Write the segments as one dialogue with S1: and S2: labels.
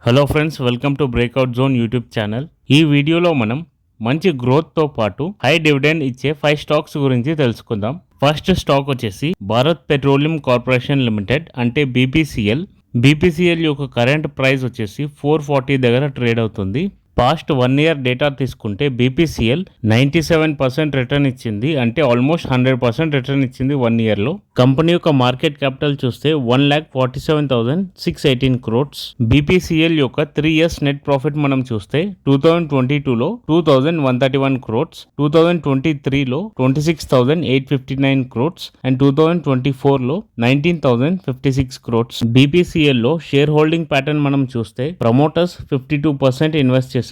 S1: Hello friends, welcome to breakout zone YouTube channel. ఈ వీడియోలో మనం మంచి గ్రోత్తో పాటు హై డివిడెండ్ ఇచ్చే 5 స్టాక్స్ గురించి తెలుసుకుందాం. ఫస్ట్ స్టాక్ వచ్చేసి భారత్ పెట్రోలియం కార్పొరేషన్ లిమిటెడ్ అంటే బీపీసీఎల్. బీపీసీఎల్ యొక్క కరెంట్ ప్రైస్ వచ్చేసి 440 దగ్గర ట్రేడ్ అవుతుంది. పాస్ట్ 1 ఇయర్ డేటా తీసుకుంటే బీపీసీఎల్ 97% రిటర్న్ ఇచ్చింది, అంటే ఆల్మోస్ట్ 100% రిటర్న్ ఇచ్చింది 1 ఇయర్లో. కంపెనీ యొక్క మార్కెట్ క్యాపిటల్ చూస్తే 1,47,618 crores. బీపీసీఎల్ యొక్క 3 ఇయర్స్ నెట్ ప్రాఫిట్ మనం చూస్తే 2022లో 2,131 crores, 2023లో 26,859 crores అండ్ 2024లో 19,056 crores. బీపీసీఎల్లో షేర్ హోల్డింగ్ ప్యాటర్న్ మనం చూస్తే ప్రమోటర్స్ 52% ఇన్వెస్ట్ చేశారు,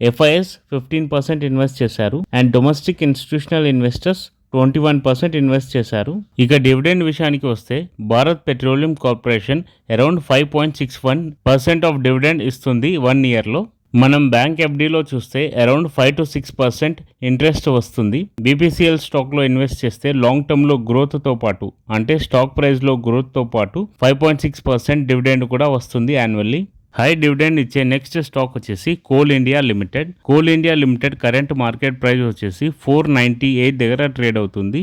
S1: ఎఫ్ఐఎస్ 15% ఇన్వెస్ట్ చేశారు and domestic institutional investors 21% invest చేశారు. ఇక డివిడెండ్ విషయానికి వస్తే Bharat petroleum corporation around 5.61% of dividend ఇస్తుంది 1 ఇయర్లో. మనం బ్యాంక్ ఎఫ్డీలో చూస్తే అరౌండ్ 5 to 6% ఇంట్రెస్ట్ వస్తుంది. బీపీసీఎల్ స్టాక్లో ఇన్వెస్ట్ చేస్తే లాంగ్ టర్మ్లో గ్రోత్తో పాటు అంటే స్టాక్ ప్రైస్లో గ్రోత్తో పాటు 5.6% డివిడెండ్ కూడా వస్తుంది యాన్యువల్లీ. హై డివిడెండ్ ఇచ్చే నెక్స్ట్ స్టాక్ వచ్చేసి coal India limited. Coal India limited current market price వచ్చేసి 498 దగ్గర ట్రేడ్ అవుతుంది.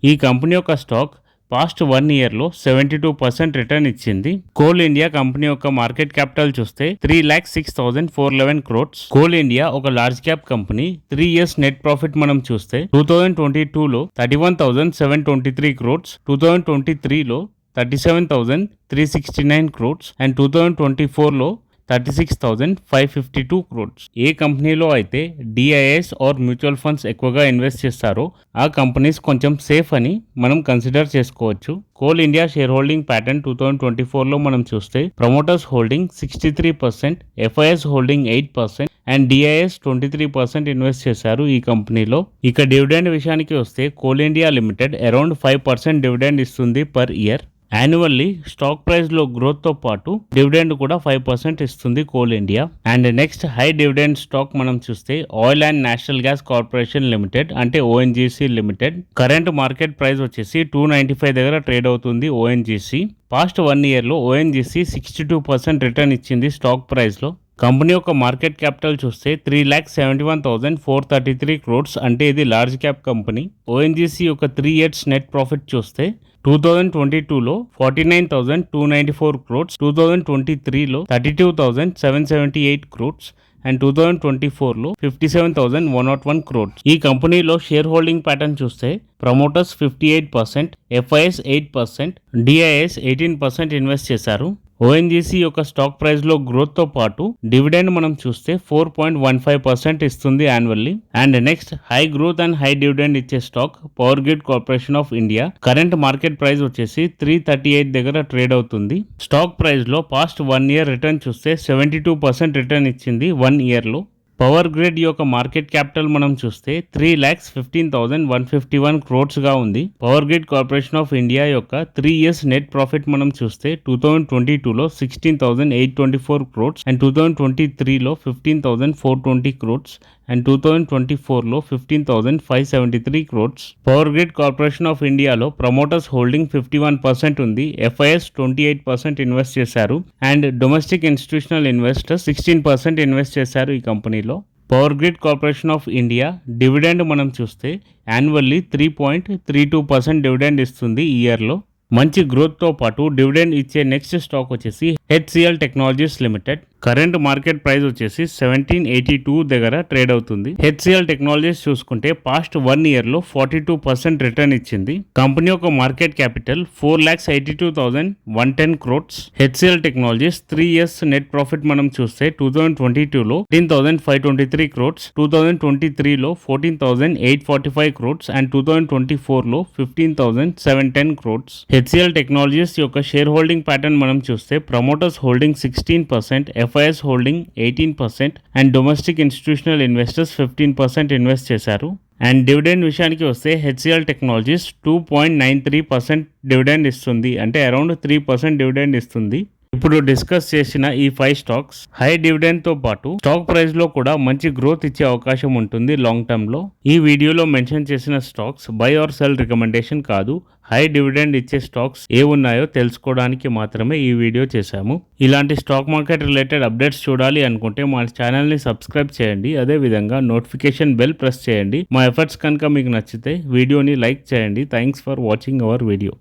S1: ఈ కంపెనీ యొక్క స్టాక్ పాస్ట్ 1 ఇయర్లో 72% రిటర్న్ ఇచ్చింది. కోల్ ఇండియా కంపెనీ యొక్క మార్కెట్ క్యాపిటల్ చూస్తే 3,06,411 crores. కోల్ ఇండియా ఒక large cap company. 3 years net profit మనం చూస్తే 2022లో 31,723 crores, 2023లో 37,369 crores అండ్ 2024లో 36,552 crores. ఏ కంపెనీలో అయితే డిఐఎస్ ఆర్ మ్యూచువల్ ఫండ్స్ ఎక్కువగా ఇన్వెస్ట్ చేస్తారో ఆ కంపెనీస్ కొంచెం సేఫ్ అని మనం కన్సిడర్ చేసుకోవచ్చు. Coal India share holding pattern 2024లో మనం చూస్తే promoters holding 63%, FIs holding 8% and DIs 23% invest చేశారు ఈ కంపెనీలో. ఇక డివిడెండ్ విషయానికి వస్తే coal India limited around 5% dividend ఇస్తుంది పర్ ఇయర్. యాన్యువల్లీ స్టాక్ ప్రైస్లో గ్రోత్తో పాటు డివిడెండ్ కూడా 5% ఇస్తుంది coal India. And next high dividend stock మనం చూస్తే oil and national gas corporation limited అంటే ONGC limited. Current market price వచ్చేసి 295 దగ్గర ట్రేడ్ అవుతుంది ఓఎన్జీసీ. పాస్ట్ 1 ఇయర్లో ఓఎన్జీసీ 62% రిటర్న్ ఇచ్చింది స్టాక్ ప్రైస్లో. కంపెనీ యొక్క మార్కెట్ క్యాపిటల్ చూస్తే 3,71,433 crores, అంటే ఇది లార్జ్ క్యాప్ కంపెనీ. ఓఎన్జీసీ యొక్క 3 ఇయర్స్ నెట్ ప్రాఫిట్ చూస్తే 2022లో 49,294 crores, 2023లో 32,778 crores అండ్ 2024లో 57,101 crores. ఈ కంపెనీలో షేర్ హోల్డింగ్ ప్యాటర్న్ చూస్తే ప్రమోటర్స్ 58%, ఎఫ్ఐఎస్ 8%, డిఐఎస్ 18% ఇన్వెస్ట్ చేశారు. ఓఎన్జీసీ యొక్క స్టాక్ ప్రైస్లో గ్రోత్తో పాటు డివిడెండ్ మనం చూస్తే 4.15% ఇస్తుంది annually. And next high growth and high dividend ఇచ్చే stock power grid corporation of India. Current market price వచ్చేసి 338 దగ్గర ట్రేడ్ అవుతుంది. స్టాక్ ప్రైస్లో పాస్ట్ 1 ఇయర్ రిటర్న్ చూస్తే 72% రిటర్న్ ఇచ్చింది 1 ఇయర్లో. పవర్ గ్రిడ్ యొక్క మార్కెట్ క్యాపిటల్ మనం చూస్తే 3,15,151 crores ఉంది. Power grid corporation of India యొక్క 3 ఇయర్స్ నెట్ ప్రాఫిట్ మనం చూస్తే 2022లో 16,824 crores అండ్ 2023లో 15,420 crores అండ్ 2024లో 15,573 crores. Power grid corporation of ఇండియాలో ప్రమోటర్స్ హోల్డింగ్ 51% ఉంది, ఎఫ్ఐఎస్ 28% ఇన్వెస్ట్ చేశారు and domestic institutional investors 16% invest చేశారు ఈ కంపెనీలో. Power grid corporation of India dividend మనం చూస్తే యాన్యువల్లీ 3.32% డివిడెండ్ ఇస్తుంది ఈ ఇయర్లో. మంచి గ్రోత్తో పాటు డివిడెండ్ ఇచ్చే నెక్స్ట్ స్టాక్ వచ్చేసి HCl technologies limited. Current market price వచ్చేసి 1782 దగ్గర ట్రేడ్ అవుతుంది. హెచ్సిఎల్ టెక్నాలజీస్ చూసుకుంటే పాస్ట్ 1 ఇయర్లో 42% రిటర్న్ ఇచ్చింది. కంపెనీ యొక్క market capital 4,82,110 crores. HCL technologies 3 years net profit మనం చూస్తే 2022లో 13,523 crores, 2023లో 14,845 crores అండ్ 2024లో 15,710 crores. హెచ్సిఎల్ టెక్నాలజీస్ యొక్క షేర్ హోల్డింగ్ ప్యాటర్న్ మనం చూస్తే promoters holding 16%, FIs holding 18% and domestic institutional investors 15% invest చేశారు. అండ్ డివిడెండ్ విషయానికి వస్తే హెచ్సిఎల్ టెక్నాలజీస్ 2.93% డివిడెండ్ ఇస్తుంది, అంటే అరౌండ్ 3% డివిడెండ్ ఇస్తుంది. ఇప్పుడు డిస్కస్ చేసిన ఈ 5 స్టాక్స్ హై డివిడెండ్ తో పాటు స్టాక్ ప్రైస్ లో కూడా మంచి గ్రోత్ ఇచ్చే అవకాశం ఉంటుంది లాంగ్ టర్మ్ లో. ఈ వీడియోలో మెన్షన్ చేసిన stocks buy or sell recommendation కాదు. హై డివిడెండ్ ఇచ్చే స్టాక్స్ ఏ ఉన్నాయో తెలుసుకోవడానికి మాత్రమే ఈ వీడియో చేశాము. ఇలాంటి స్టాక్ మార్కెట్ రిలేటెడ్ అప్డేట్స్ చూడాలి అనుకుంటే మా ఛానల్ని సబ్స్క్రైబ్ చేయండి. అదేవిధంగా నోటిఫికేషన్ బెల్ ప్రెస్ చేయండి. మా ఎఫర్ట్స్ కనుక మీకు నచ్చితే వీడియోని లైక్ చేయండి. Thanks for watching our video.